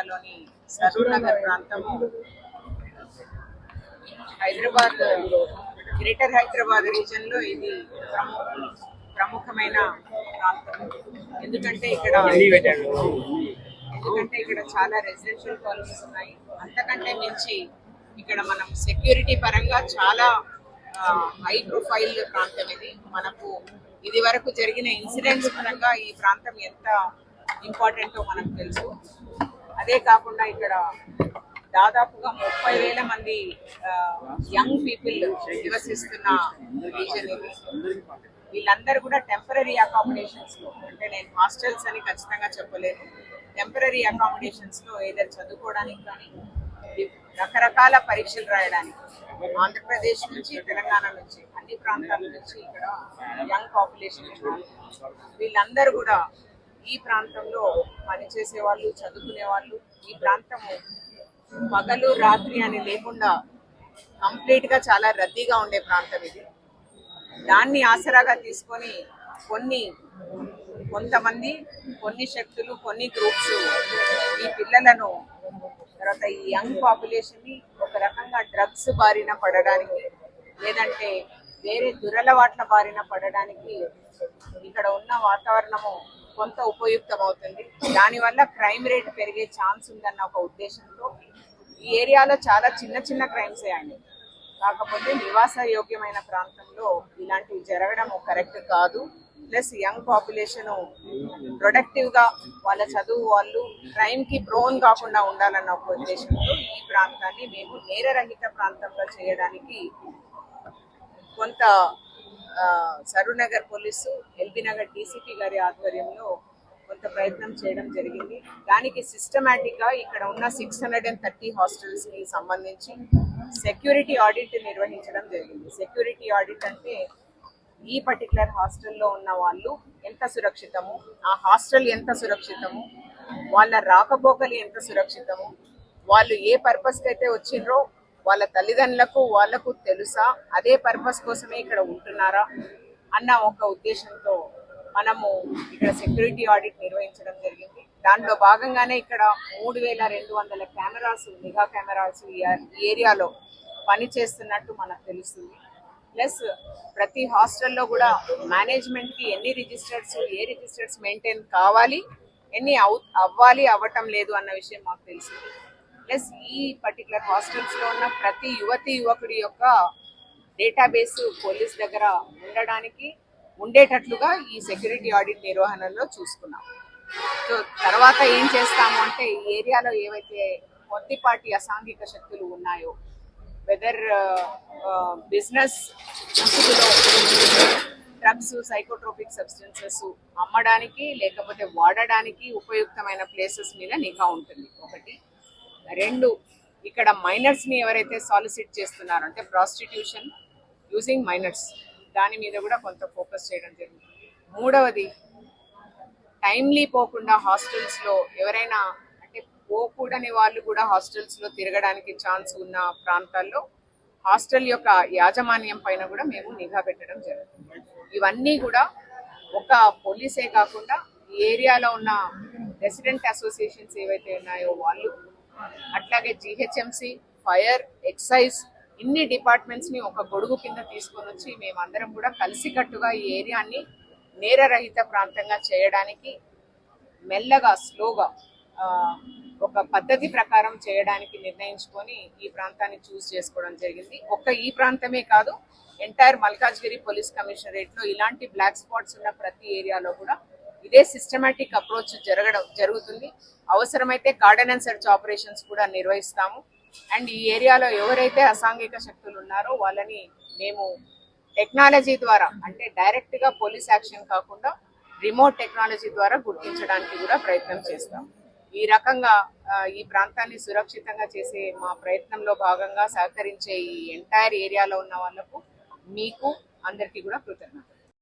ఏరియాలోని సరూర్ నగర్ ప్రాంతము Hyderabad greater Hyderabad reason లో ఇది ప్రముఖమైన ప్రాంతం. ఎందుకంటే ఇక్కడ చాలా రెసిడెన్షియల్ కాలనీస్ ఉన్నాయి. అంతకంటే మించి ఇక్కడ మనం సెక్యూరిటీ పరంగా చాలా హై ప్రొఫైల్ ప్రాంతం ఇది. మనకు ఇది వరకు జరిగిన ఇన్సిడెంట్స్ పరంగా ఈ ప్రాంతం ఎంత ఇంపార్టెంటో మనకు తెలుసు. అదే కాకుండా ఇక్కడ దాదాపుగా 30,000 మంది యంగ్ పీపుల్ నివసిస్తున్న రీజన్ ఇది. వీళ్ళందరూ కూడా టెంపరీ అకామిడేషన్స్ లో, అంటే నేను హాస్టల్స్ అని ఖచ్చితంగా చెప్పలేను, టెంపరీ అకామిడేషన్స్ లో ఏదైనా చదువుకోవడానికి కానీ రకరకాల పరీక్షలు రాయడానికి ఆంధ్రప్రదేశ్ నుంచి, తెలంగాణ నుంచి, అన్ని ప్రాంతాల నుంచి ఇక్కడ యంగ్ పాపులేషన్ ఉన్నారు. వీళ్ళందరూ కూడా ఈ ప్రాంతంలో పనిచేసే వాళ్ళు, చదువుకునే వాళ్ళు. ఈ ప్రాంతము పగలు రాత్రి అని లేకుండా కంప్లీట్ గా చాలా రద్దీగా ఉండే ప్రాంతం ఇది. దాన్ని ఆసరాగా తీసుకొని కొంతమంది, కొన్ని శక్తులు, కొన్ని గ్రూప్స్ ఈ పిల్లలను, తర్వాత ఈ యంగ్ పాపులేషన్ ని ఒక రకంగా డ్రగ్స్ బారిన పడడానికి, లేదంటే వేరే దురలవాట్ల బారిన పడడానికి ఇక్కడ ఉన్న వాతావరణము కొంత ఉపయుక్తమవుతుంది. దానివల్ల క్రైమ్ రేట్ పెరిగే ఛాన్స్ ఉందన్న ఒక ఉద్దేశంతో ఈ ఏరియాలో చాలా చిన్న చిన్న క్రైమ్స్ అయినాయి. కాకపోతే నివాస యోగ్యమైన ప్రాంతంలో ఇలాంటివి జరగడం కరెక్ట్ కాదు. ప్లస్ యంగ్ పాపులేషన్ ప్రొడక్టివ్ గా వాళ్ళ చదువు, వాళ్ళు క్రైమ్ కి ప్రోన్ కాకుండా ఉండాలన్న ఒక ఉద్దేశంతో ఈ ప్రాంతాన్ని మేము నేరరహిత ప్రాంతంగా చేయడానికి కొంత Saroor Nagar police, LB Nagar DCP గారి ఆధ్వర్యంలో కొంత ప్రయత్నం చేయడం జరిగింది. దానికి సిస్టమేటిక్ గా ఇక్కడ ఉన్న 630 హాస్టల్స్ కి సంబంధించి సెక్యూరిటీ ఆడిట్ నిర్వహించడం జరిగింది. సెక్యూరిటీ ఆడిట్ అంటే ఈ పర్టికులర్ హాస్టల్లో ఉన్న వాళ్ళు ఎంత సురక్షితము, ఆ హాస్టల్ ఎంత సురక్షితము, వాళ్ళ రాకపోకలు ఎంత సురక్షితము, వాళ్ళు ఏ పర్పస్కి అయితే వచ్చిండ్రో వాళ్ళ తల్లిదండ్రులకు వాళ్ళకు తెలుసా, అదే పర్పస్ కోసమే ఇక్కడ ఉంటున్నారా అన్న ఒక ఉద్దేశంతో మనము ఇక్కడ సెక్యూరిటీ ఆడిట్ నిర్వహించడం జరిగింది. దాంట్లో భాగంగానే ఇక్కడ 3,200 కెమెరాస్, నిఘా కెమెరాస్ ఈ ఏరియాలో పనిచేస్తున్నట్టు మనకు తెలుస్తుంది. ప్లస్ ప్రతి హాస్టల్లో కూడా మేనేజ్మెంట్కి ఎన్ని రిజిస్టర్స్, ఏ రిజిస్టర్స్ మెయింటైన్ కావాలి, ఎన్ని అవ్వాలి, అవ్వటం లేదు అన్న విషయం మాకు తెలిసింది. ప్లస్ ఈ పర్టికులర్ హాస్టల్స్లో ఉన్న ప్రతి యువకుడి యొక్క డేటాబేస్ పోలీస్ దగ్గర ఉండేటట్లుగా ఈ సెక్యూరిటీ ఆడిట్ నిర్వహణలో చూసుకున్నాం. సో తర్వాత ఏం చేస్తాము అంటే ఈ ఏరియాలో ఏవైతే కొద్దిపాటి అసాంఘిక శక్తులు ఉన్నాయో, వెదర్ బిజినెస్ ముసుగులో డ్రగ్స్, సైకోట్రోపిక్ సబ్స్టెన్సెస్ అమ్మడానికి లేకపోతే వాడడానికి ఉపయుక్తమైన ప్లేసెస్ మీద నిఘా ఉంటుంది. 1. 2, ఇక్కడ మైనర్స్ ని ఎవరైతే సాలిసిట్ చేస్తున్నారో, అంటే ప్రాస్టిట్యూషన్ యూజింగ్ మైనర్స్, దాని మీద కూడా కొంత ఫోకస్ చేయడం జరిగింది. 3వది, టైమ్లీ పోకుండా హాస్టల్స్ లో ఎవరైనా, అంటే పోకూడని వాళ్ళు కూడా హాస్టల్స్ లో తిరగడానికి ఛాన్స్ ఉన్న ప్రాంతాల్లో హాస్టల్ యొక్క యాజమాన్యం పైన కూడా మేము నిఘా పెట్టడం జరుగుతుంది. ఇవన్నీ కూడా ఒక పోలీసే కాకుండా ఈ ఏరియాలో ఉన్న రెసిడెంట్ అసోసియేషన్స్ ఏవైతే ఉన్నాయో వాళ్ళు, అట్లాగే జిహెచ్ఎంసి, ఫైర్, ఎక్సైజ్, ఇన్ని డిపార్ట్మెంట్స్ ని ఒక గొడుగు కింద తీసుకొని వచ్చి మేమందరం కూడా కలిసికట్టుగా ఈ ఏరియాని నేరరహిత ప్రాంతంగా చేయడానికి మెల్లగా, స్లోగా, ఒక పద్ధతి ప్రకారం చేయడానికి నిర్ణయించుకొని ఈ ప్రాంతాన్ని చూస్ చేసుకోవడం జరిగింది. ఈ ప్రాంతమే కాదు, ఎంటైర్ మల్కాజ్గిరి పోలీస్ కమిషనరేట్ లో ఇలాంటి బ్లాక్ స్పాట్స్ ఉన్న ప్రతి ఏరియాలో కూడా ఇదే సిస్టమేటిక్ అప్రోచ్ జరుగుతుంది. అవసరమైతే కార్డన్ అండ్ సెర్చ్ ఆపరేషన్స్ కూడా నిర్వహిస్తాము. అండ్ ఈ ఏరియాలో ఎవరైతే అసాంఘిక శక్తులు ఉన్నారో వాళ్ళని మేము టెక్నాలజీ ద్వారా, అంటే డైరెక్ట్ గా పోలీస్ యాక్షన్ కాకుండా రిమోట్ టెక్నాలజీ ద్వారా గుర్తించడానికి కూడా ప్రయత్నం చేస్తాం. ఈ రకంగా ఈ ప్రాంతాన్ని సురక్షితంగా చేసే మా ప్రయత్నంలో భాగంగా సహకరించే ఈ ఎంటైర్ ఏరియాలో ఉన్న వాళ్ళకు, మీకు అందరికీ కూడా కృతజ్ఞతలు.